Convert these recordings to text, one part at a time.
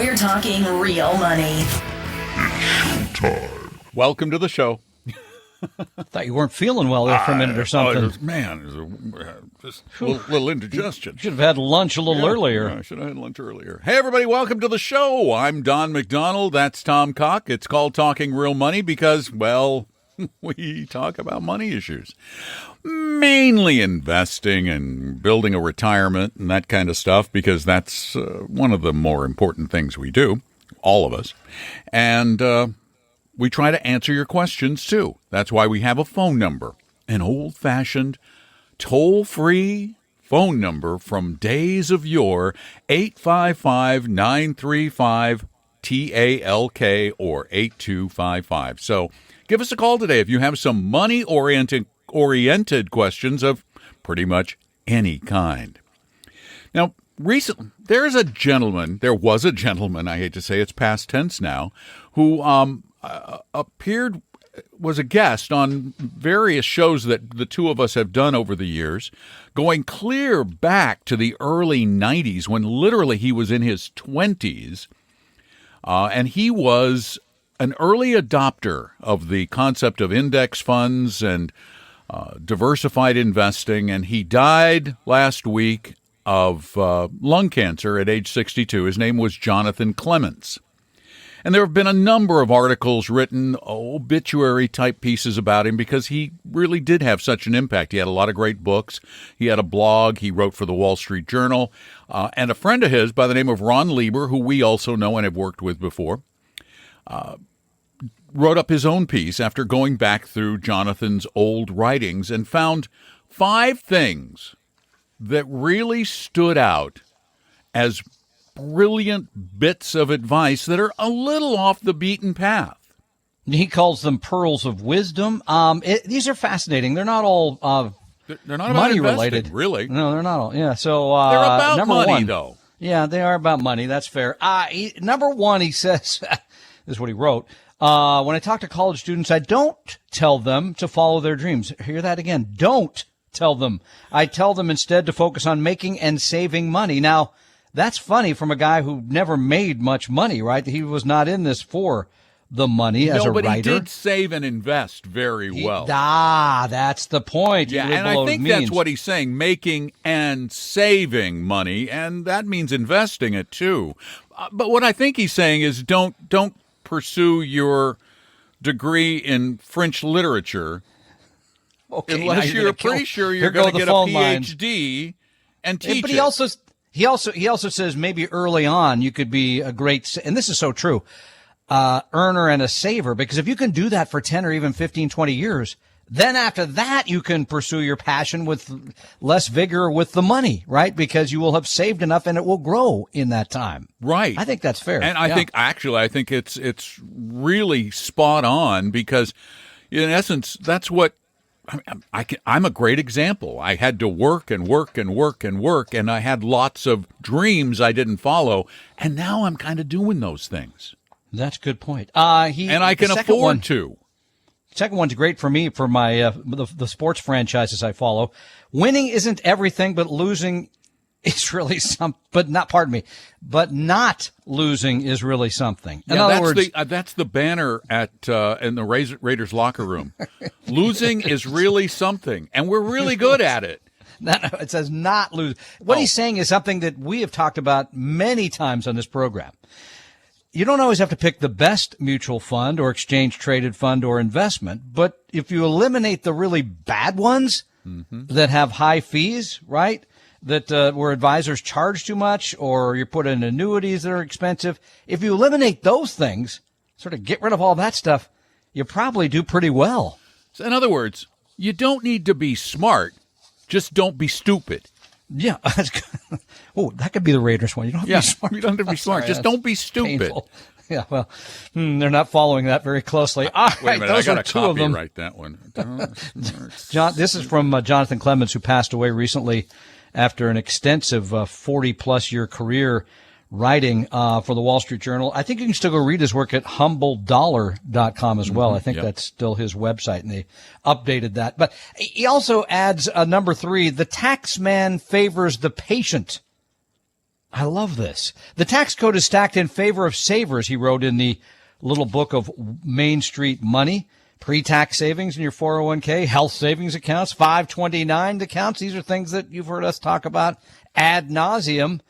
We're talking real money. It's showtime. Welcome to the show. I thought you weren't feeling well there for a minute or something. Just a little indigestion. Should have had lunch a little earlier. I should have had lunch earlier. Hey, everybody, welcome to the show. I'm Don McDonald. That's Tom Cock. It's called Talking Real Money because, well, we talk about money issues. Mainly investing and building a retirement and that kind of stuff because that's one of the more important things we do, all of us. And we try to answer your questions, too. That's why we have a phone number, an old-fashioned, toll-free phone number from days of yore, 855-935-TALK or 8255. So give us a call today if you have some money-oriented questions of pretty much any kind. Now, recently, there was a gentleman, I hate to say it's past tense now, who was a guest on various shows that the two of us have done over the years, going clear back to the early 90s when literally he was in his 20s. And he was an early adopter of the concept of index funds and diversified investing. And he died last week of lung cancer at age 62. His name was Jonathan Clements. And there have been a number of articles written, obituary-type pieces about him because he really did have such an impact. He had a lot of great books. He had a blog. He wrote for the Wall Street Journal. And a friend of his by the name of Ron Lieber, who we also know and have worked with before, wrote up his own piece after going back through Jonathan's old writings and found 5 things that really stood out as brilliant bits of advice that are a little off the beaten path. He calls them pearls of wisdom. These are fascinating. They're not all they're not money about related, really. No, they're not all. Yeah, so they're about number money, one, though. Yeah, they are about money. That's fair. Number one, he says, this is what he wrote. When I talk to college students, I don't tell them to follow their dreams. Hear that again. Don't tell them. I tell them instead to focus on making and saving money. Now, that's funny from a guy who never made much money, right? He was not in this for the money as a writer. No, but he did save and invest very well. That's the point. Yeah, and I think that's what he's saying, making and saving money, and that means investing it too. But what I think he's saying is don't pursue your degree in French literature unless you're pretty sure you're going to get a PhD and teach it. But he also says maybe early on you could be a great, and this is so true, earner and a saver, because if you can do that for 10 or even 15, 20 years, then after that you can pursue your passion with less vigor with the money, right? Because you will have saved enough and it will grow in that time. Right. I think that's fair. And I think it's really spot on because in essence, that's what I'm a great example. I had to work and work and work and work, and I had lots of dreams I didn't follow, and now I'm kind of doing those things. That's a good point. And I can afford to. Second one's great for me for my the sports franchises I follow. Winning isn't everything, but losing is really something. But not losing is really something. In other words, that's the banner in the Raiders locker room. Losing is really something, and we're really good at it. No, it says not lose. What he's saying is something that we have talked about many times on this program. You don't always have to pick the best mutual fund or exchange-traded fund or investment, but if you eliminate the really bad ones that have high fees, right, that where advisors charge too much or you put in annuities that are expensive, if you eliminate those things, sort of get rid of all that stuff, you probably do pretty well. So in other words, you don't need to be smart, just don't be stupid. Yeah. Oh, that could be the Raiders one. You don't have to be smart. You don't have to be smart. Just don't be stupid. Painful. Yeah, well, they're not following that very closely. All right, wait a minute, those I are got to two of them. copyright that one. This is from Jonathan Clements, who passed away recently after an extensive 40-plus year career writing for the Wall Street Journal. I think you can still go read his work at humbledollar.com as well. I think that's still his website, and they updated that. But he also adds number 3, the tax man favors the patient. I love this. The tax code is stacked in favor of savers, he wrote in the little book of Main Street Money. Pre-tax savings in your 401k, health savings accounts, 529 accounts. These are things that you've heard us talk about ad nauseum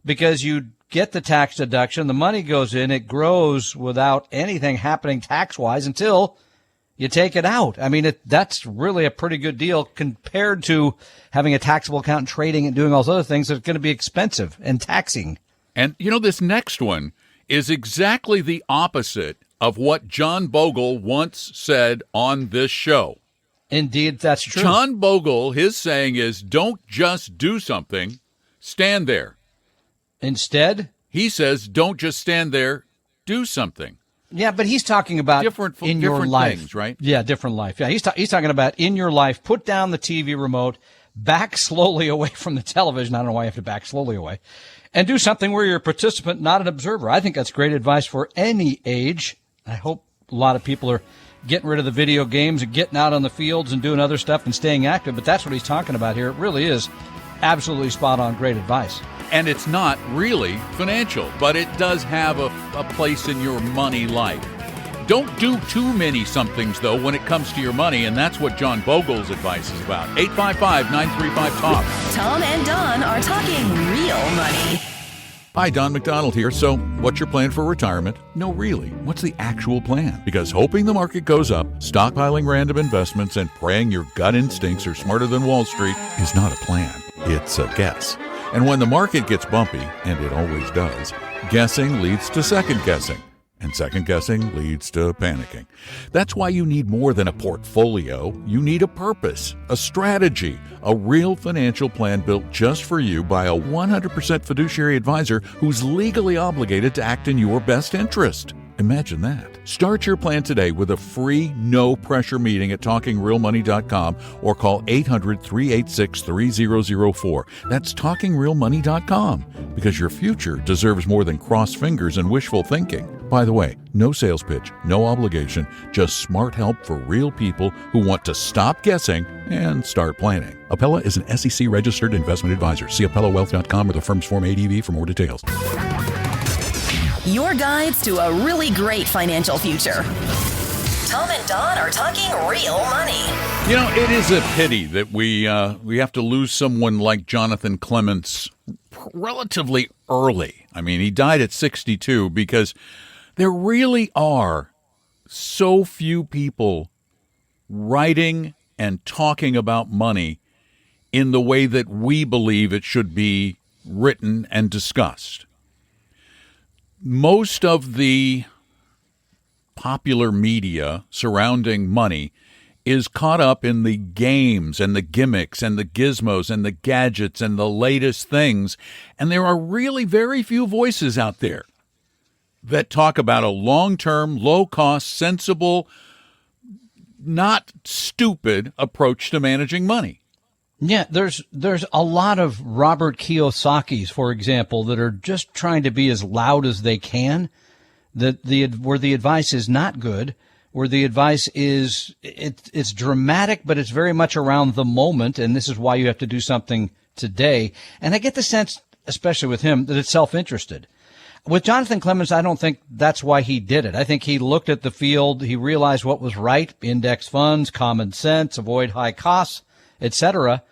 because you get the tax deduction. The money goes in. It grows without anything happening tax-wise until you take it out. I mean, that's really a pretty good deal compared to having a taxable account and trading and doing all those other things that's going to be expensive and taxing. And, this next one is exactly the opposite of what John Bogle once said on this show. Indeed, that's true. John Bogle, his saying is, don't just do something, stand there. Instead? He says, don't just stand there, do something. Yeah, but he's talking about different your life. Things, right? Yeah, different life. Yeah, he's talking about in your life, put down the TV remote, back slowly away from the television. I don't know why you have to back slowly away. And do something where you're a participant, not an observer. I think that's great advice for any age. I hope a lot of people are getting rid of the video games and getting out on the fields and doing other stuff and staying active. But that's what he's talking about here. It really is absolutely spot on. Great advice. And it's not really financial, but it does have a place in your money life. Don't do too many somethings, though, when it comes to your money, and that's what John Bogle's advice is about. 855-935-TALK. Tom and Don are talking real money. Hi, Don McDonald here. So, what's your plan for retirement? No, really. What's the actual plan? Because hoping the market goes up, stockpiling random investments, and praying your gut instincts are smarter than Wall Street is not a plan. It's a guess. And when the market gets bumpy, and it always does, guessing leads to second guessing. And second guessing leads to panicking. That's why you need more than a portfolio. You need a purpose, a strategy, a real financial plan built just for you by a 100% fiduciary advisor who's legally obligated to act in your best interest. Imagine that. Start your plan today with a free, no-pressure meeting at TalkingRealMoney.com or call 800-386-3004. That's TalkingRealMoney.com, because your future deserves more than crossed fingers and wishful thinking. By the way, no sales pitch, no obligation, just smart help for real people who want to stop guessing and start planning. Appella is an SEC-registered investment advisor. See AppellaWealth.com or the firm's Form ADV for more details. Your guides to a really great financial future. Tom and Don are talking real money. It is a pity that we have to lose someone like Jonathan Clements relatively early. I mean, he died at 62 because there really are so few people writing and talking about money in the way that we believe it should be written and discussed. Most of the popular media surrounding money is caught up in the games and the gimmicks and the gizmos and the gadgets and the latest things. And there are really very few voices out there that talk about a long-term, low-cost, sensible, not stupid approach to managing money. Yeah, there's a lot of Robert Kiyosaki's, for example, that are just trying to be as loud as they can, where the advice is not good, where the advice is it's dramatic, but it's very much around the moment, and this is why you have to do something today. And I get the sense, especially with him, that it's self-interested. With Jonathan Clements, I don't think that's why he did it. I think he looked at the field, he realized what was right, index funds, common sense, avoid high costs, etc.,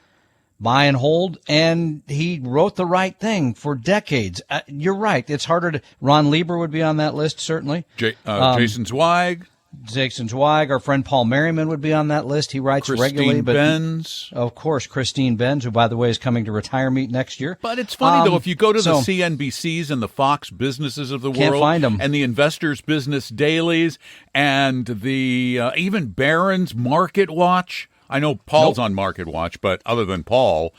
buy and hold, and he wrote the right thing for decades. You're right. It's harder to... Ron Lieber would be on that list, certainly. Jason Zweig. Jason Zweig. Our friend Paul Merriman would be on that list. He writes regularly. Christine Benz. Of course, Christine Benz, who, by the way, is coming to Retire Meet next year. But it's funny, though, if you go to the CNBCs and the Fox businesses of the can't world, find them. And the Investors Business Dailies, and the even Barron's Market Watch... I know Paul's on Market Watch, but other than Paul,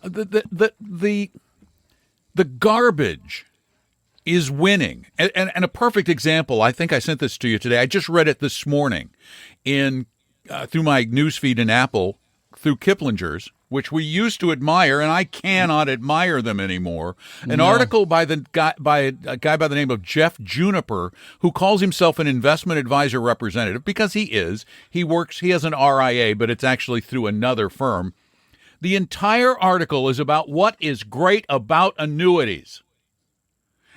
the garbage is winning. And a perfect example, I think I sent this to you today. I just read it this morning through my newsfeed in Apple, through Kiplinger's, which we used to admire, and I cannot admire them anymore. An article by a guy by the name of Jeff Juniper, who calls himself an investment advisor representative, because he is. He has an RIA, but it's actually through another firm. The entire article is about what is great about annuities.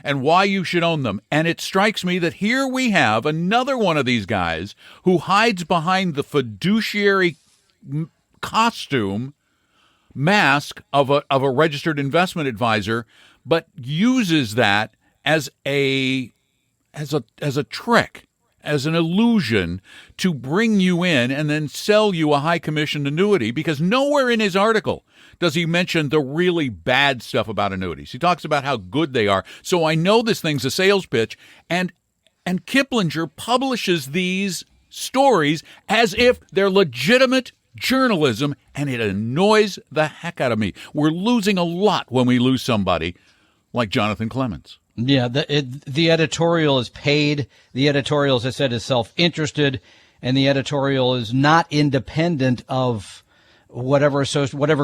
and why you should own them. And it strikes me that here we have another one of these guys who hides behind the fiduciary costume mask of a registered investment advisor, but uses that as a trick, as an illusion to bring you in and then sell you a high commission annuity, because nowhere in his article does he mention the really bad stuff about annuities. He talks about how good they are. So I know this thing's a sales pitch, and Kiplinger publishes these stories as if they're legitimate journalism, and it annoys the heck out of me. We're losing a lot when we lose somebody like Jonathan Clements. Yeah, the editorial is paid. The editorial, as I said, is self-interested, and the editorial is not independent of whatever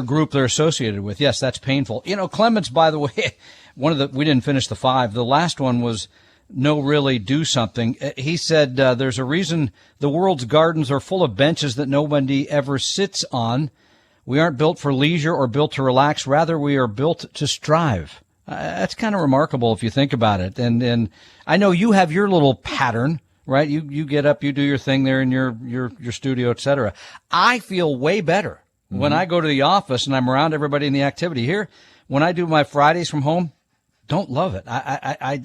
group they're associated with. Yes, that's painful. Clements, by the way, we didn't finish the 5. The last one was no, really do something. He said there's a reason the world's gardens are full of benches that nobody ever sits on. We aren't built for leisure or built to relax. Rather, we are built to strive. That's kind of remarkable if you think about it. And I know you have your little pattern, right? You get up, you do your thing there in your studio, et cetera. I feel way better when I go to the office and I'm around everybody in the activity here. When I do my Fridays from home, don't love it. I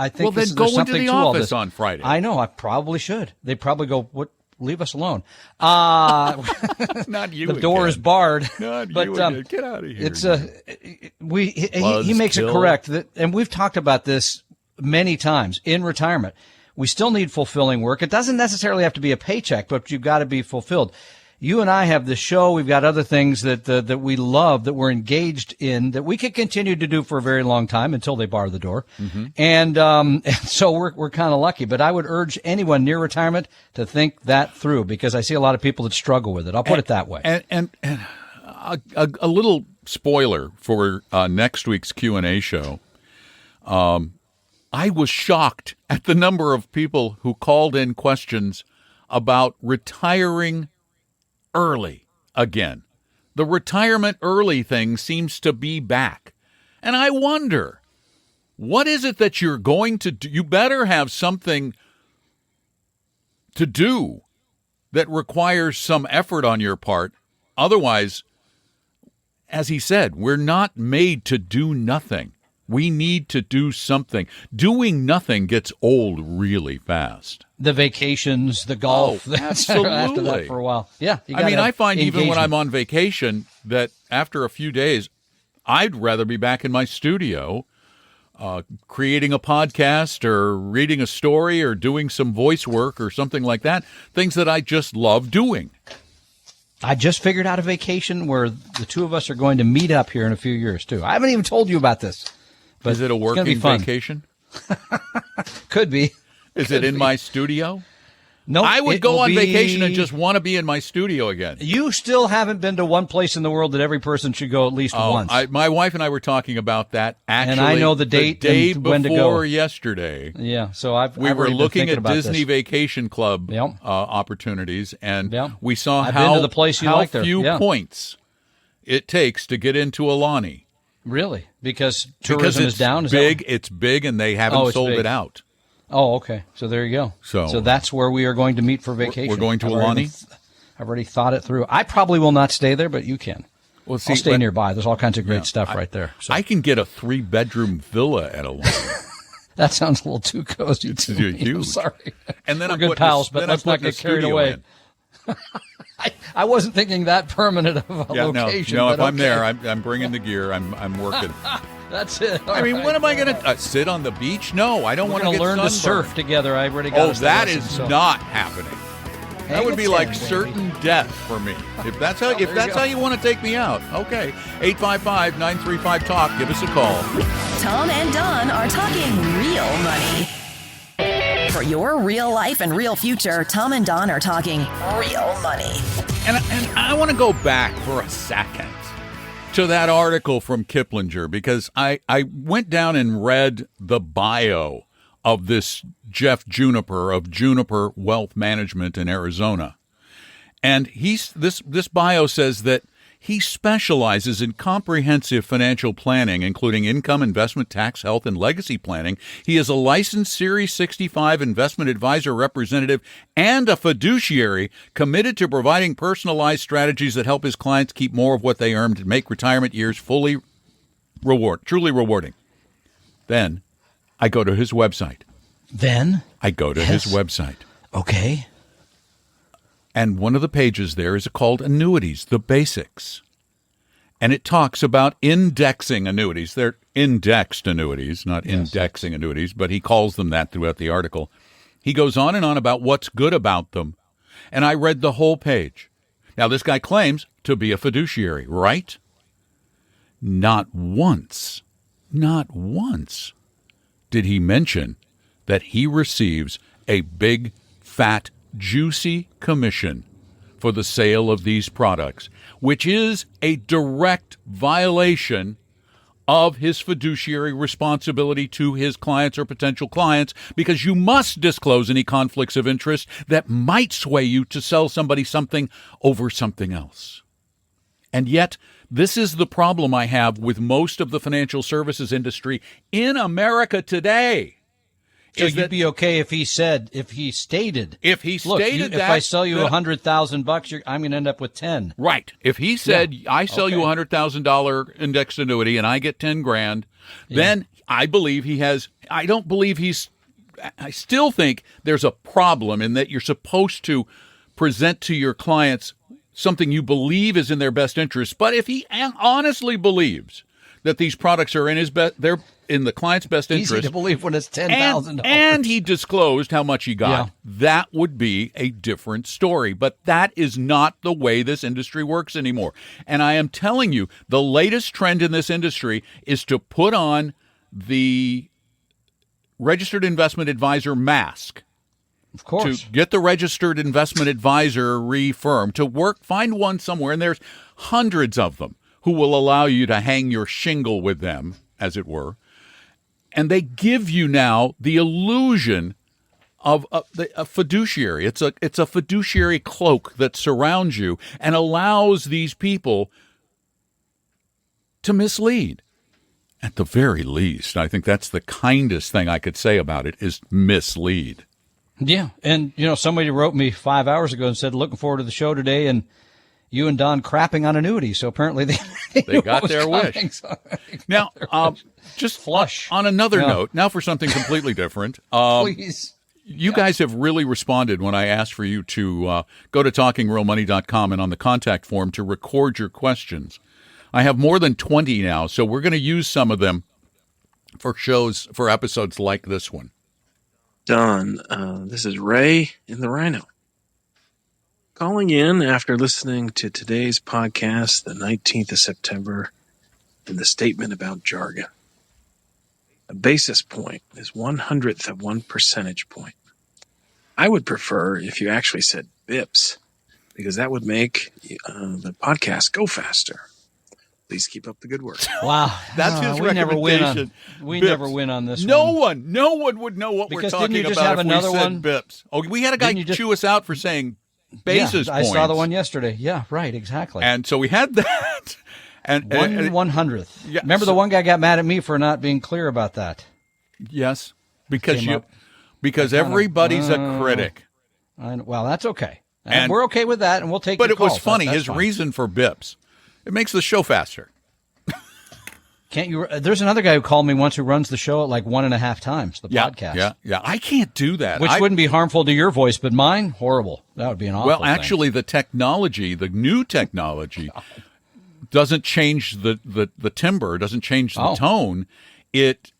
think well, then go into the office on Friday. I know. I probably should. They probably go, "What? Leave us alone." Not you. The door is barred. Not but, you again. Get out of here. It's he makes it correct that, and we've talked about this many times in retirement. We still need fulfilling work. It doesn't necessarily have to be a paycheck, but you've got to be fulfilled. You and I have the show. We've got other things that we love, that we're engaged in, that we could continue to do for a very long time until they bar the door. Mm-hmm. And so we're kind of lucky. But I would urge anyone near retirement to think that through, because I see a lot of people that struggle with it. I'll put it that way. And a little spoiler for next week's Q&A show. I was shocked at the number of people who called in questions about retiring early again. The retirement early thing seems to be back. And I wonder, what is it that you're going to do? You better have something to do that requires some effort on your part. Otherwise, as he said, we're not made to do nothing. We need to do something. Doing nothing gets old really fast. The vacations, the golf. Absolutely. After that for a while. Yeah. I find even when I'm on vacation that after a few days, I'd rather be back in my studio creating a podcast or reading a story or doing some voice work or something like that, things that I just love doing. I just figured out a vacation where the two of us are going to meet up here in a few years, too. I haven't even told you about this. But is it a working vacation? Could be. Is it in my studio? No, I would go on vacation and just want to be in my studio again. You still haven't been to one place in the world that every person should go at least once. My wife and I were talking about that actually. And I know the date day and when to go. Before yesterday. Yeah, so we were looking at Disney this. Vacation Club opportunities, and we saw I've how been to the place you like there. few points it takes to get into Aulani. Really? Because tourism is down? It's big, and they haven't sold it out. Oh, okay. So there you go. So that's where we are going to meet for vacation. We're going to Aulani? I've already thought it through. I probably will not stay there, but you can. Well, see, I'll stay nearby. There's all kinds of great stuff right there. So. I can get a 3-bedroom villa at Aulani. That sounds a little too cozy. It's huge. I'm sorry. And then we're good pals, but let's not get carried away. I wasn't thinking that permanent of a location. No, if I'm there, I'm bringing the gear. I'm working. That's it. When am I going to sit on the beach? No, I don't want to learn sunburned. to surf together. I already got that is not happening. That would be like certain death for me. If that's how you want to take me out. Okay. 855-935-TALK. Give us a call. Tom and Don are talking real money. For your real life and real future, Tom and Don are talking real money. And I want to go back for a second to that article from Kiplinger, because I went down and read the bio of this Jeff Juniper of Juniper Wealth Management in Arizona. And this bio says that He specializes in comprehensive financial planning, including income, investment, tax, health, and legacy planning. He is a licensed Series 65 investment advisor representative and a fiduciary committed to providing personalized strategies that help his clients keep more of what they earned and make retirement years truly rewarding. Then I go to his website. His website. Okay. And one of the pages there is called Annuities, the Basics. And it talks about indexing annuities. They're indexed annuities, not indexing annuities, but he calls them that throughout the article. He goes on and on about what's good about them. And I read the whole page. Now, this guy claims to be a fiduciary, right? Not once did he mention that he receives a big, fat, juicy commission for the sale of these products, which is a direct violation of his fiduciary responsibility to his clients or potential clients, because you must disclose any conflicts of interest that might sway you to sell somebody something over something else. And yet, this is the problem I have with most of the financial services industry in America today. So you'd be okay if he stated, if I sell you $100,000, I'm going to end up with 10. Right. If he said, I sell you $100,000 indexed annuity and I get 10 grand, then I believe he has, I still think there's a problem in that you're supposed to present to your clients something you believe is in their best interest. But if he honestly believes that these products are in they're in the client's best interest. Easy to believe when it's $10,000. And he disclosed how much he got. That would be a different story. But that is not the way this industry works anymore. And I am telling you, the latest trend in this industry is to put on the registered investment advisor mask. Of course. To get the registered investment advisory firm to work, find one somewhere, and there's hundreds of them who will allow you to hang your shingle with them, as it were. And they give you now the illusion of a fiduciary. It's a fiduciary cloak that surrounds you and allows these people to mislead. At the very least, I think that's the kindest thing I could say about it, is mislead. Yeah. And, somebody wrote me 5 hours ago and said, looking forward to the show today, and you and Don crapping on annuities. So apparently they got their wish. Now, just flush. On another note, now for something completely different. Please. You guys have really responded when I asked for you to go to talkingrealmoney.com and on the contact form to record your questions. I have more than 20 now, so we're going to use some of them for episodes like this one. Don, this is Ray in the Rhino. Calling in after listening to today's podcast, the 19th of September, and the statement about jargon. A basis point is 1/100th of 1 percentage point. I would prefer if you actually said bips, because that would make the podcast go faster. Please keep up the good work. Wow. That's his recommendation. We never win on this no one. No one would know what because we're talking didn't you just about have if another we said one? bips. Oh, we had a guy chew us out for saying basis points. I saw the one yesterday. Yeah, right, exactly. And so we had that. And 1/100th. Yeah, Remember the one guy got mad at me for not being clear about that. Yes, because everybody's a critic. Well, that's okay. And we're okay with that, and we'll take. But it was funny. That's his fine. reason for bips, it makes the show faster. Can't you? There's another guy who called me once who runs the show at like 1.5 times the podcast. Yeah. I can't do that. Which wouldn't be harmful to your voice, but mine, horrible. That would be an awful Well, actually, the new technology, doesn't change the timbre, doesn't change the tone. It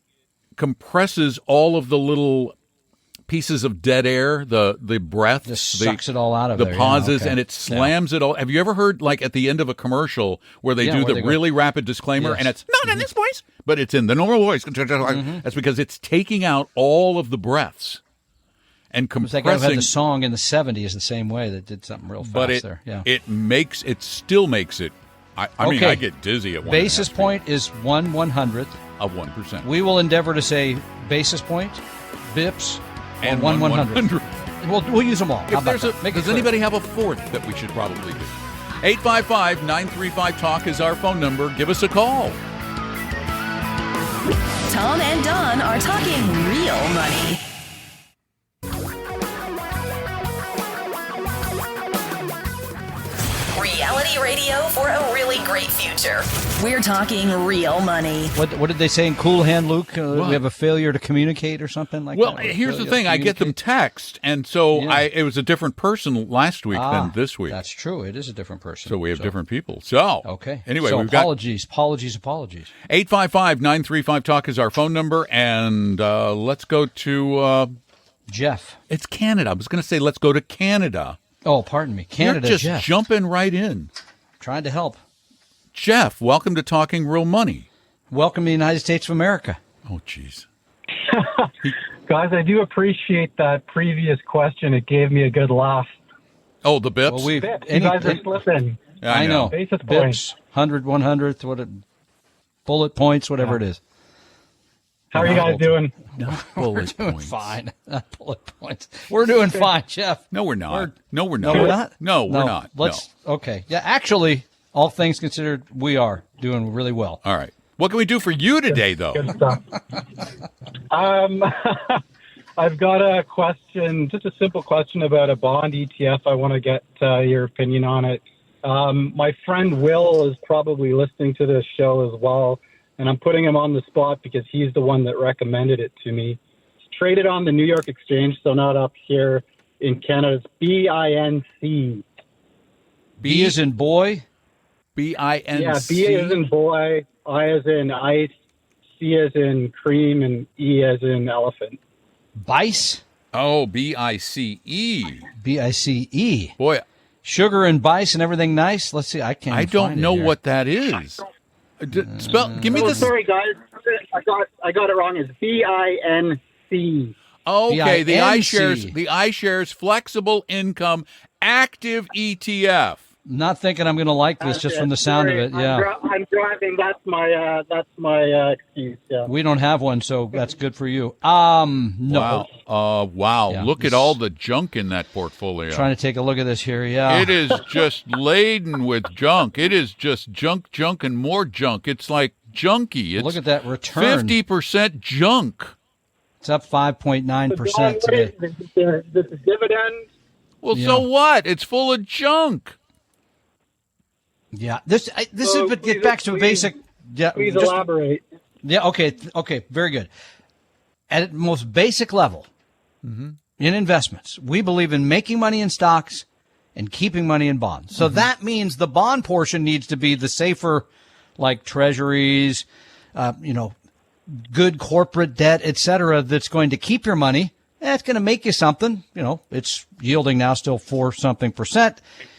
compresses all of the little pieces of dead air, the breath, just sucks it all out of the pauses, and it slams it all. Have you ever heard, like, at the end of a commercial where they do the really rapid disclaimer, and it's not in this voice, but it's in the normal voice? That's because it's taking out all of the breaths and compressing. It was that guy who had the song in the 70s the same way that did something real fast there. Yeah. It still makes it. I mean, I get dizzy at one. Basis point is 1/100th of 1%. We will endeavor to say basis point, bips, and 1/100th. We'll use them all. Does anybody have a fourth that we should probably do? 855-935-TALK is our phone number. Give us a call. Tom and Don are talking real money. Reality radio for a really great future. We're talking real money. What did they say in Cool Hand Luke? We have a failure to communicate or something like that? Well, here's the thing. I get them text, and so it was a different person last week than this week. That's true. It is a different person. So we have different people. So, okay. Anyway, so we've apologies. 855-935-TALK is our phone number, and let's go to Jeff. It's Canada. I was going to say let's go to Canada. Oh, pardon me. Canada, You're just Jeff. jumping right in. Trying to help. Jeff, welcome to Talking Real Money. Welcome to the United States of America. Oh, jeez. Guys, I do appreciate that previous question. It gave me a good laugh. Oh, the bips? Well, You guys are slipping. Yeah, I know. Basis Bips, points. 100, 100th, bullet points, whatever it is. How are you guys doing? Bullet We're doing points. fine. Not bullet points. We're doing fine, Jeff. No, we're not. No, we're No, not. we're not? No, we're not. Okay. Yeah, actually, all things considered, we are doing really well. All right. What can we do for you today, though? Good stuff. I've got a question, just a simple question about a bond ETF. I want to get your opinion on it. My friend Will is probably listening to this show as well, and I'm putting him on the spot because he's the one that recommended it to me. It's traded on the New York Exchange, so not up here in Canada. It's BINC. B as in boy. BINC. Yeah, B as in boy, I as in ice, C as in cream, and E as in elephant. Bice. Oh, BICE. BICE. Boy, Sugar and bice and everything nice. Let's see. I don't know what that is. Spell. Give me the. Sorry, guys. I got it wrong. It's BINC. Okay, the BINC. iShares Flexible Income Active ETF. Not thinking I'm going to like this just from the sound of it. Yeah. I'm driving. That's my excuse. Yeah. We don't have one, so that's good for you. No. Wow. Yeah, Look at all the junk in that portfolio. Trying to take a look at this here. Yeah. It is just laden with junk. It is just junk, and more junk. It's like junky. It's Look at that return. 50% junk. It's up 5.9% today. This is dividend. Well, so what? It's full of junk. Yeah. This is but get back to a basic. Yeah. Please elaborate. Yeah. Okay. Very good. At the most basic level, in investments, we believe in making money in stocks and keeping money in bonds. So that means the bond portion needs to be the safer, like treasuries, good corporate debt, et cetera, that's going to keep your money. It's going to make you something. It's yielding now still 4%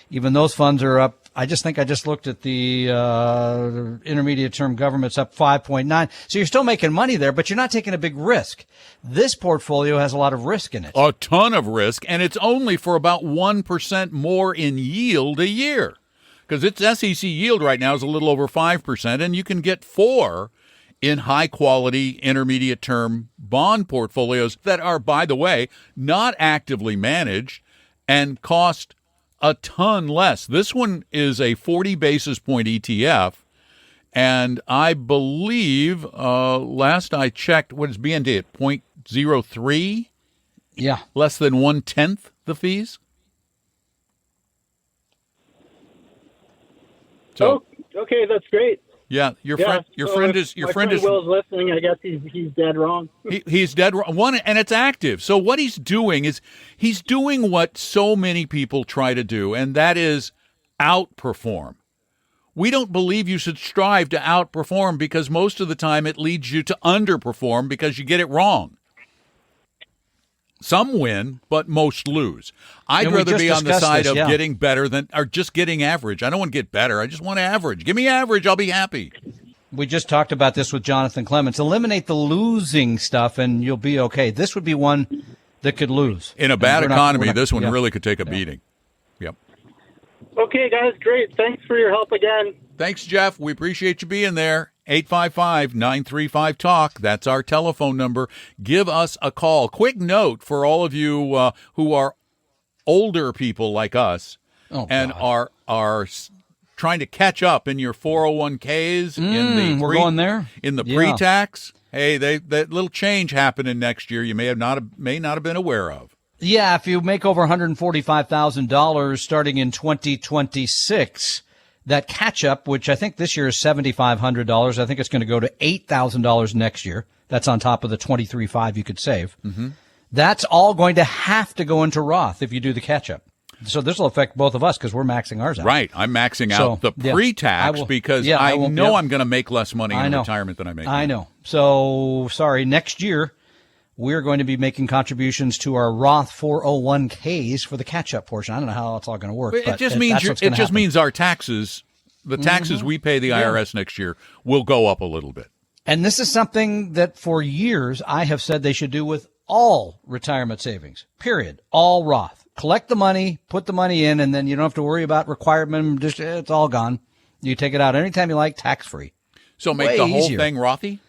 Even those funds are up. I just looked at the intermediate term government's up 5.9. So you're still making money there, but you're not taking a big risk. This portfolio has a lot of risk in it. A ton of risk, and it's only for about 1% more in yield a year. Because its SEC yield right now is a little over 5%, and you can get 4% in high-quality intermediate-term bond portfolios that are, by the way, not actively managed and cost a ton less. This one is a 40 basis point ETF, and I believe last I checked, what is BND at 0.03? Yeah. Less than 1/10 the fees. So okay, that's great. yeah, your friend is Will's listening. I guess he's dead wrong. He's dead wrong. And it's active. So what he's doing is he's doing what so many people try to do, and that is outperform. We don't believe you should strive to outperform because most of the time it leads you to underperform because you get it wrong. Some win, but most lose. I'd rather be on the side of getting better or just getting average. I don't want to get better. I just want average. Give me average. I'll be happy. We just talked about this with Jonathan Clements. Eliminate the losing stuff and you'll be okay. This would be one that could lose. In a bad economy, this one really could take a beating. Yep. Okay, guys, great. Thanks for your help again. Thanks, Jeff. We appreciate you being there. 855-935-TALK. That's our telephone number. Give us a call. Quick note for all of you who are older people like us. and are trying to catch up in your 401ks we're going there in the pre-tax. Hey, that little change happening next year you may not have been aware of. Yeah, if you make over $145,000 starting in 2026, that catch-up, which I think this year is $7,500, I think it's going to go to $8,000 next year. That's on top of the $23,500 you could save. Mm-hmm. That's all going to have to go into Roth if you do the catch-up. So this will affect both of us because we're maxing ours out. Right. I'm maxing out the pre-tax because I know I'm going to make less money in retirement than I make. I know. So, sorry, next year we're going to be making contributions to our Roth 401ks for the catch-up portion. I don't know how it's all going to work. But it just means our taxes, the taxes we pay the IRS next year, will go up a little bit. And this is something that for years I have said they should do with all retirement savings, period. All Roth. Collect the money, put the money in, and then you don't have to worry about requirement. It's all gone. You take it out anytime you like, tax-free. So make the whole thing Rothy?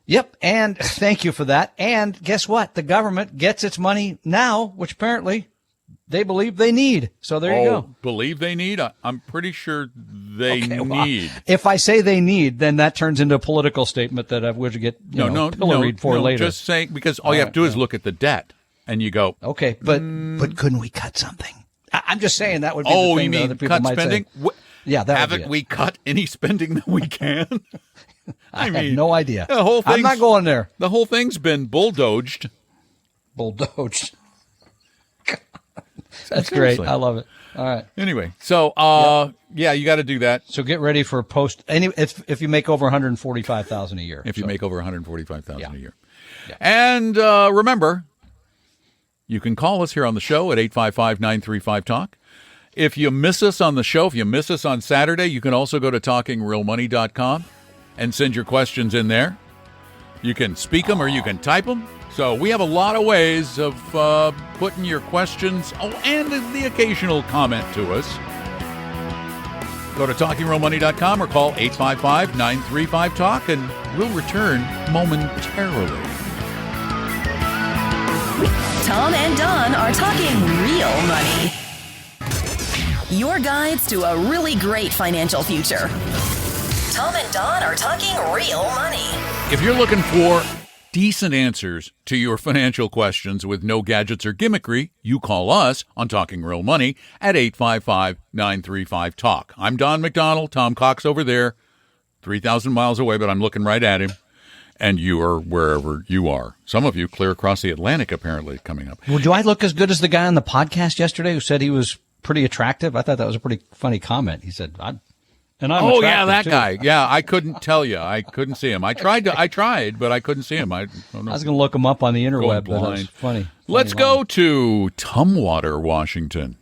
Yep, and thank you for that. And guess what? The government gets its money now, which apparently they believe they need. So there you go. Believe they need? I'm pretty sure they need. If I say they need, then that turns into a political statement that I would get pilloried for later. Just saying, because all you have to do is look at the debt. And you go, okay, but couldn't we cut something? I'm just saying that would be the thing. You mean that other cut spending? Yeah, that haven't we cut any spending that we can? I have no idea. The whole I'm not going there. The whole thing's been bulldozed. Bulldozed. That's great. I love it. All right. Anyway, so you got to do that. So get ready for if you make over $145,000 a year. If you make over $145,000 a year, yeah. And remember. You can call us here on the show at 855-935-TALK. If you miss us on the show, if you miss us on Saturday, you can also go to talkingrealmoney.com and send your questions in there. You can speak them or you can type them. So we have a lot of ways of putting your questions, and the occasional comment to us. Go to talkingrealmoney.com or call 855-935-TALK, and we'll return momentarily. Tom and Don are talking real money. Your guides to a really great financial future. Tom and Don are talking real money. If you're looking for decent answers to your financial questions with no gadgets or gimmickry, you call us on Talking Real Money at 855-935-TALK. I'm Don McDonald. Tom Cox over there, 3,000 miles away, but I'm looking right at him. And you are wherever you are. Some of you clear across the Atlantic, apparently, coming up. Well, do I look as good as the guy on the podcast yesterday who said he was pretty attractive? I thought that was a pretty funny comment. He said, I'm attractive that too. guy. Yeah, I couldn't tell you. I couldn't see him. I tried, but I couldn't see him. I don't know. I was going to look him up on the interweb, but that was funny. Let's go to Tumwater, Washington.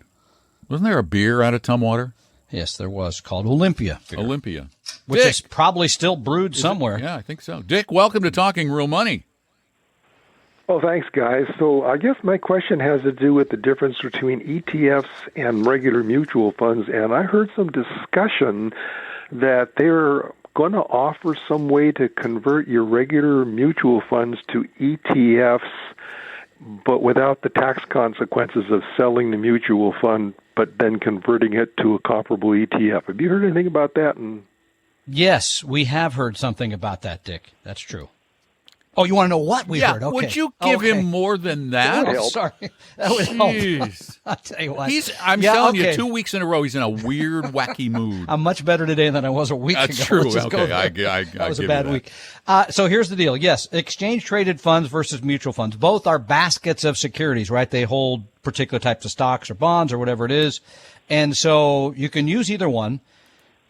Wasn't there a beer out of Tumwater? Yes, there was, called Olympia. Olympia. Which is probably still brewed somewhere. Yeah, I think so. Dick, welcome to Talking Real Money. Well, thanks, guys. So I guess my question has to do with the difference between ETFs and regular mutual funds. And I heard some discussion that they're going to offer some way to convert your regular mutual funds to ETFs, but without the tax consequences of selling the mutual fund, but then converting it to a comparable ETF. Have you heard anything about that? Yes, we have heard something about that, Dick. That's true. Oh, you want to know what we heard? Okay. Would you give him more than that? Oh, sorry. That would help. I'll tell you what. I'm telling you, 2 weeks in a row, he's in a weird, wacky mood. I'm much better today than I was a week ago. That's true. Okay, that was a bad week. So here's the deal. Yes, exchange-traded funds versus mutual funds. Both are baskets of securities, right? They hold particular types of stocks or bonds or whatever it is. And so you can use either one.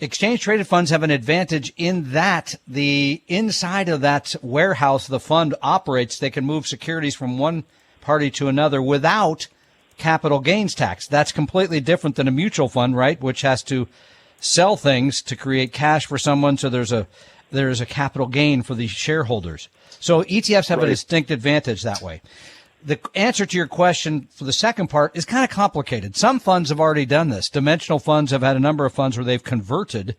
Exchange-traded funds have an advantage in that the inside of that warehouse the fund operates, they can move securities from one party to another without capital gains tax. That's completely different than a mutual fund, right, which has to sell things to create cash for someone, so there's a capital gain for the shareholders. So ETFs have a distinct advantage that way. The answer to your question for the second part is kind of complicated. Some funds have already done this. Dimensional funds have had a number of funds where they've converted.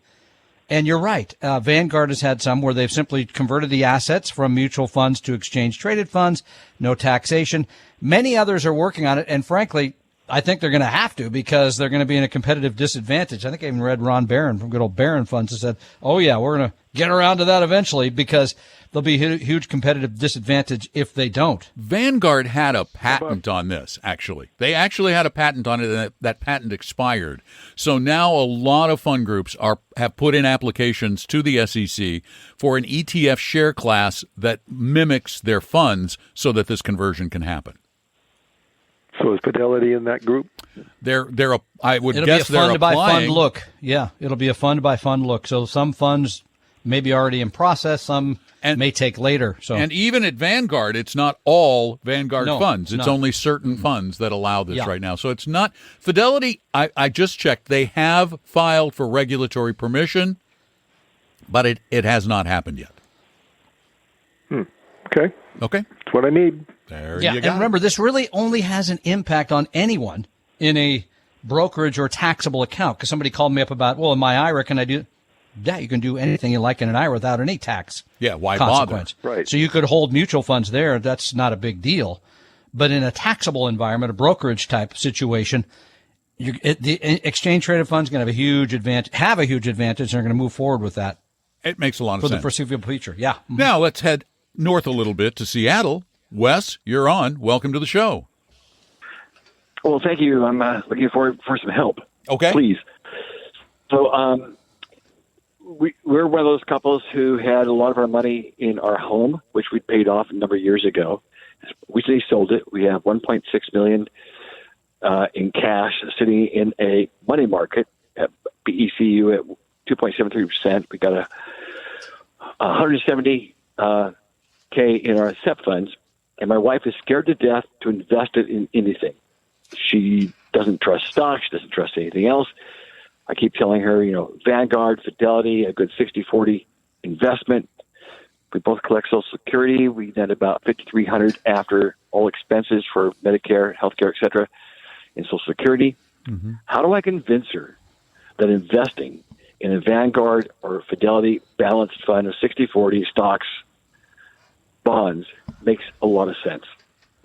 And you're right. Vanguard has had some where they've simply converted the assets from mutual funds to exchange traded funds. No taxation. Many others are working on it. And frankly, I think they're going to have to, because they're going to be in a competitive disadvantage. I think I even read Ron Barron from good old Barron Funds who said, oh, yeah, we're going to get around to that eventually, because there'll be a huge competitive disadvantage if they don't. Vanguard had a patent on this, actually. They actually had a patent on it, and that patent expired. So now a lot of fund groups have put in applications to the SEC for an ETF share class that mimics their funds so that this conversion can happen. So is Fidelity in that group? I would It'll guess be a fund by applying. fund look. Yeah, it'll be a fund by fund look. So some funds may be already in process, some may take later. So, and even at Vanguard, it's not all Vanguard funds. It's only certain funds that allow this right now. So it's not Fidelity. I just checked. They have filed for regulatory permission, but it has not happened yet. Okay. That's what I need. There you go. And remember, this really only has an impact on anyone in a brokerage or taxable account. Because somebody called me up about, well, in my IRA, can I do? Yeah, you can do anything you like in an IRA without any tax. Yeah, why consequence. bother? Right. So you could hold mutual funds there. That's not a big deal. But in a taxable environment, a brokerage type situation, the exchange traded funds going to have a huge advantage. And they're going to move forward with that. It makes a lot of for sense. the foreseeable future. Yeah. Now let's head north a little bit to Seattle. Wes, you're on. Welcome to the show. Well, thank you. I'm looking for some help. Okay. Please. So we're one of those couples who had a lot of our money in our home, which we paid off a number of years ago. We recently sold it. We have $1.6 million in cash sitting in a money market at BECU at 2.73%. We got a $170K in our SEP funds, and my wife is scared to death to invest it in anything. She doesn't trust stocks. She doesn't trust anything else. I keep telling her, Vanguard, Fidelity, a good 60-40 investment. We both collect Social Security. We net about $5,300 after all expenses for Medicare, healthcare, et cetera, in Social Security. Mm-hmm. How do I convince her that investing in a Vanguard or Fidelity balanced fund of 60-40 stocks, bonds, makes a lot of sense?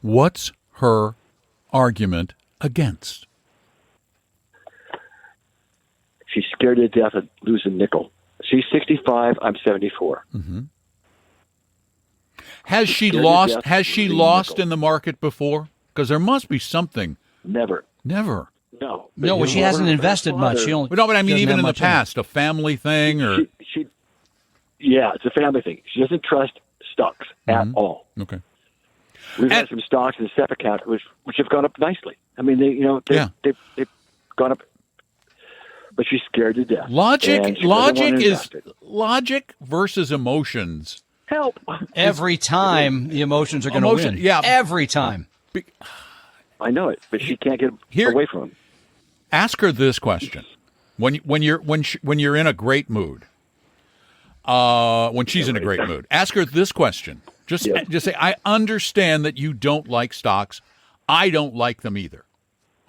What's her argument against? She's scared to death of losing a nickel. She's 65. I'm 74. Mm-hmm. Has she lost? Has she lost in the market before? Because there must be something. Never. No. Well, she hasn't invested much. But I mean, even in the past, a family thing, or yeah, it's a family thing. She doesn't trust stocks at all. Okay. We've had some stocks in the SEP account which have gone up nicely. I mean, they've gone up, but she's scared to death. Logic versus emotions. Help. Every time the emotions are going to win. Yeah. Every time. I know it, but she can't get away from them. Ask her this question: when you're in a great mood, when she's in a great mood, ask her this question. Just say, I understand that you don't like stocks. I don't like them either.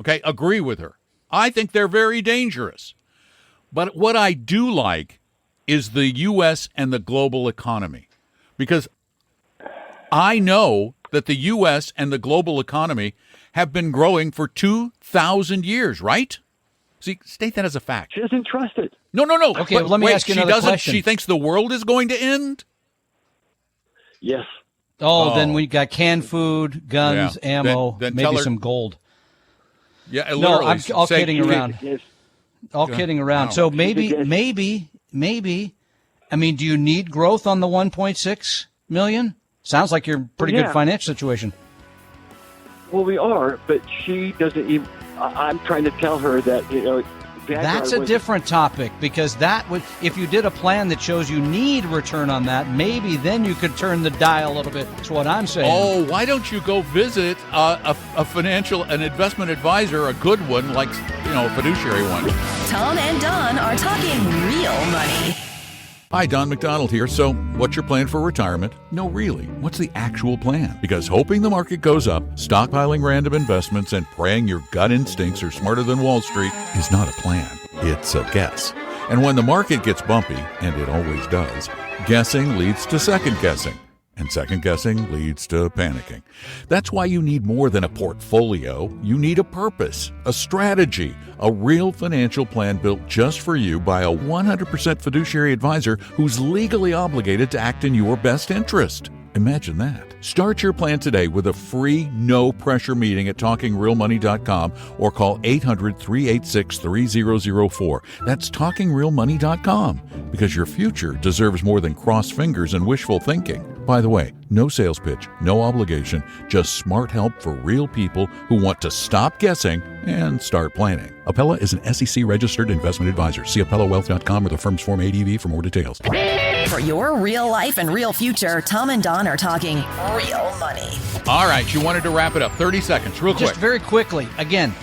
Okay, agree with her. I think they're very dangerous. But what I do like is the U.S. and the global economy, because I know that the U.S. and the global economy have been growing for 2,000 years, right? See, state that as a fact. She doesn't trust it. No. Okay, but let me ask you another question. She thinks the world is going to end? Yes. Oh, then we got canned food, guns, ammo, then maybe some gold. Yeah, no, I'm all kidding around. Yes. All kidding around. Wow. So maybe. I mean, do you need growth on the 1.6 million? Sounds like you're in pretty good financial situation. Well, we are, but she doesn't even. I'm trying to tell her that that's a different topic, because that would, if you did a plan that shows you need return on that, maybe then you could turn the dial a little bit. That's what I'm saying. Oh, why don't you go visit an investment advisor, a good one, like a fiduciary one? Tom and Don are talking real money. Hi, Don McDonald here. So, what's your plan for retirement? No, really. What's the actual plan? Because hoping the market goes up, stockpiling random investments, and praying your gut instincts are smarter than Wall Street is not a plan. It's a guess. And when the market gets bumpy, and it always does, guessing leads to second guessing. And second guessing leads to panicking. That's why you need more than a portfolio. You need a purpose, a strategy, a real financial plan built just for you by a 100% fiduciary advisor who's legally obligated to act in your best interest. Imagine that. Start your plan today with a free, no-pressure meeting at talkingrealmoney.com or call 800-386-3004. That's talkingrealmoney.com, because your future deserves more than crossed fingers and wishful thinking. By the way, no sales pitch, no obligation, just smart help for real people who want to stop guessing and start planning. Appella is an SEC-registered investment advisor. See AppellaWealth.com or the firm's Form ADV for more details. For your real life and real future, Tom and Don are talking real money. All right, you wanted to wrap it up. 30 seconds, real quick. Just very quickly, again,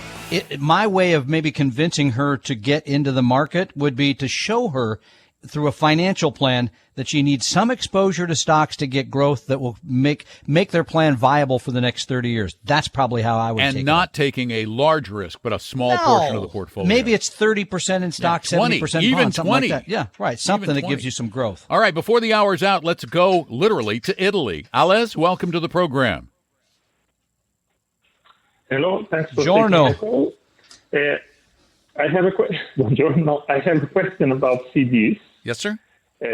my way of maybe convincing her to get into the market would be to show her through a financial plan that she needs some exposure to stocks to get growth that will make their plan viable for the next 30 years. That's probably how I would take it. And not taking a large risk, but a small portion of the portfolio. Maybe it's 30% in stocks, 20, 70% even bonds, something 20. like that. Yeah, right. Something that gives you some growth. All right, before the hour's out, let's go literally to Italy. Ales, welcome to the program. Hello, thanks for Giorno. taking the call. I have a question about CDs. Yes, sir.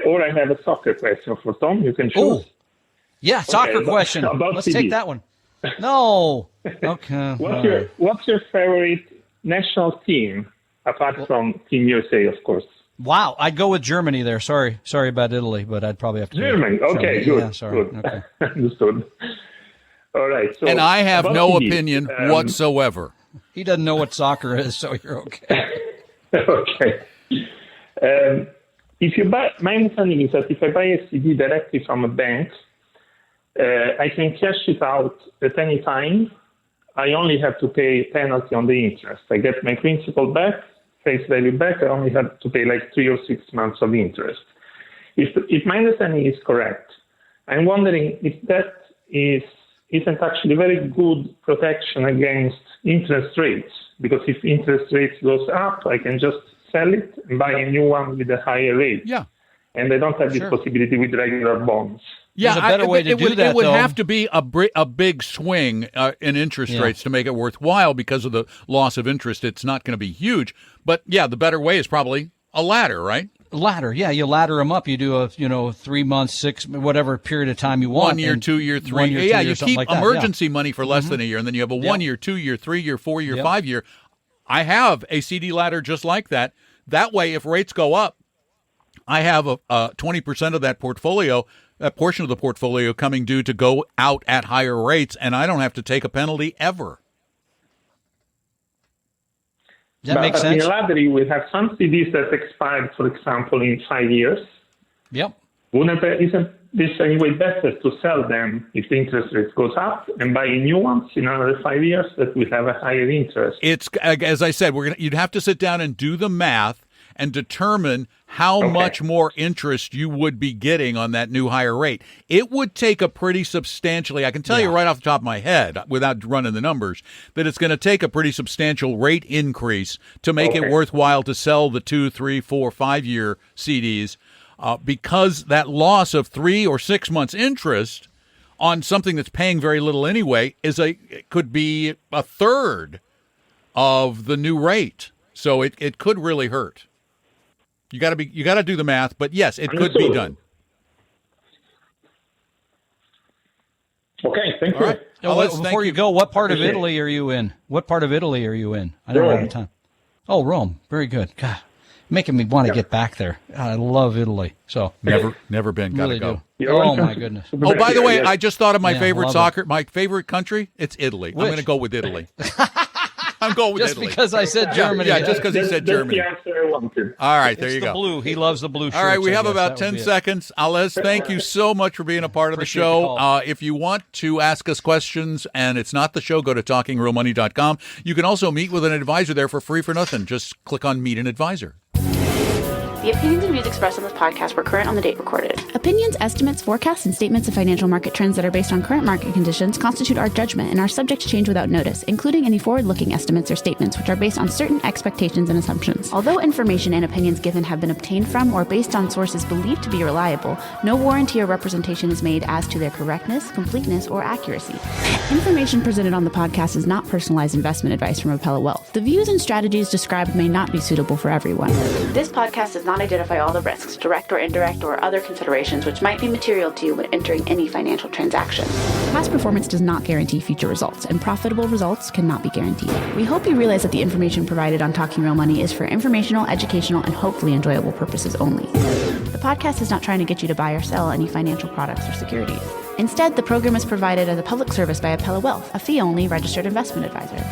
Or I have a soccer question for Tom. You can choose. Oh, yeah, soccer question. About Let's CDs. take that one. No. Okay. What's your favorite national team, apart from Team USA, of course? Wow, I'd go with Germany there. Sorry about Italy, but I'd probably have to. Germany. Okay, good. Yeah, sorry. Good. Okay. Understood. All right. So And I have about no CDs, opinion whatsoever. He doesn't know what soccer is, so you're okay. Okay. If you buy, my understanding is that if I buy a CD directly from a bank, I can cash it out at any time. I only have to pay penalty on the interest. I get my principal back, face value back. I only have to pay like 3 or 6 months of interest. If my understanding is correct, I'm wondering if that isn't actually very good protection against interest rates, because if interest rates goes up, I can just sell it and buy a new one with a higher rate. Yeah. And I don't have this possibility with regular bonds. Yeah, There's a better way to do that, it would though. have to be a big swing in interest rates to make it worthwhile because of the loss of interest. It's not going to be huge. But, yeah, the better way is probably a ladder, right? Ladder, yeah, you ladder them up. You do a 3 months, 6, whatever period of time you want. 1 year, 2 year, 3 1 year. year, 2 Yeah, year, you something keep like that, emergency money for less than a year, and then you have a 1 year, 2 year, 3 year, 4 year, 5 year. I have a CD ladder just like that. That way, if rates go up, I have a 20% of that portfolio, that portion of the portfolio coming due to go out at higher rates, and I don't have to take a penalty ever. Does that make sense? In ladder, we have some CDs that expired, for example, in 5 years. Yep. Isn't this anyway better to sell them if the interest rate goes up and buy new ones in another 5 years that will have a higher interest? It's, as I said, you'd have to sit down and do the math and determine how much more interest you would be getting on that new higher rate. It would take a pretty substantially, I can tell you right off the top of my head, without running the numbers, that it's going to take a pretty substantial rate increase to make it worthwhile to sell the 2, 3, 4, 5 year CDs, because that loss of 3 or 6 months interest on something that's paying very little anyway could be a third of the new rate. So it could really hurt. You got to do the math, but yes, it could be done. Okay, thank you. All right. Before you go, what part of Italy are you in? What part of Italy are you in? I don't have time. Oh, Rome. Very good. God, making me want to get back there. God, I love Italy. So Never been. Gotta really go. do. Oh my goodness. Oh, by the way, I just thought of my favorite love my favorite country. It's Italy. Which? I'm going to go with Italy. I'm going with Just Italy. because I said Germany. Yeah, just because he said Germany. That's the answer I wanted. All right, there It's you the go. blue. He loves the blue shirts. All right, we I have guess. about That would 10 be it. seconds. Ales, thank you so much for being a part of the Appreciate the show. call. If you want to ask us questions and it's not the show, go to talkingrealmoney.com. You can also meet with an advisor there for free for nothing. Just click on Meet an Advisor. The opinions and views expressed on this podcast were current on the date recorded. Opinions, estimates, forecasts, and statements of financial market trends that are based on current market conditions constitute our judgment and are subject to change without notice, including any forward-looking estimates or statements which are based on certain expectations and assumptions. Although information and opinions given have been obtained from or based on sources believed to be reliable, no warranty or representation is made as to their correctness, completeness, or accuracy. Information presented on the podcast is not personalized investment advice from Appella Wealth. The views and strategies described may not be suitable for everyone. This podcast does not identify all the risks, direct or indirect, or other considerations which might be material to you when entering any financial transaction. Past performance does not guarantee future results, and profitable results cannot be guaranteed. We hope you realize that the information provided on Talking Real Money is for informational, educational, and hopefully enjoyable purposes only. The podcast is not trying to get you to buy or sell any financial products or securities. Instead, the program is provided as a public service by Appella Wealth, a fee-only registered investment advisor.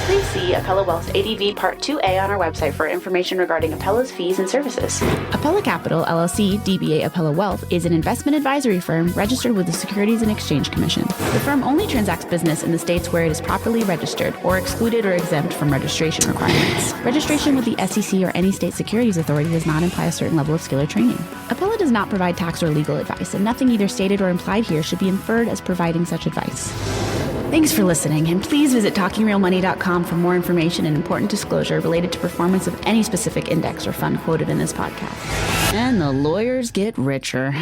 Please see Appella Wealth's ADV Part 2A on our website for information regarding Appella's fees and services. Appella Capital, LLC, DBA Appella Wealth, is an investment advisory firm registered with the Securities and Exchange Commission. The firm only transacts business in the states where it is properly registered or excluded or exempt from registration requirements. Registration with the SEC or any state securities authority does not imply a certain level of skill or training. Appella does not provide tax or legal advice, and nothing either stated or implied here should be inferred as providing such advice. Thanks for listening, and please visit TalkingRealMoney.com for more information and important disclosure related to performance of any specific index or fund quoted in this podcast. And the lawyers get richer.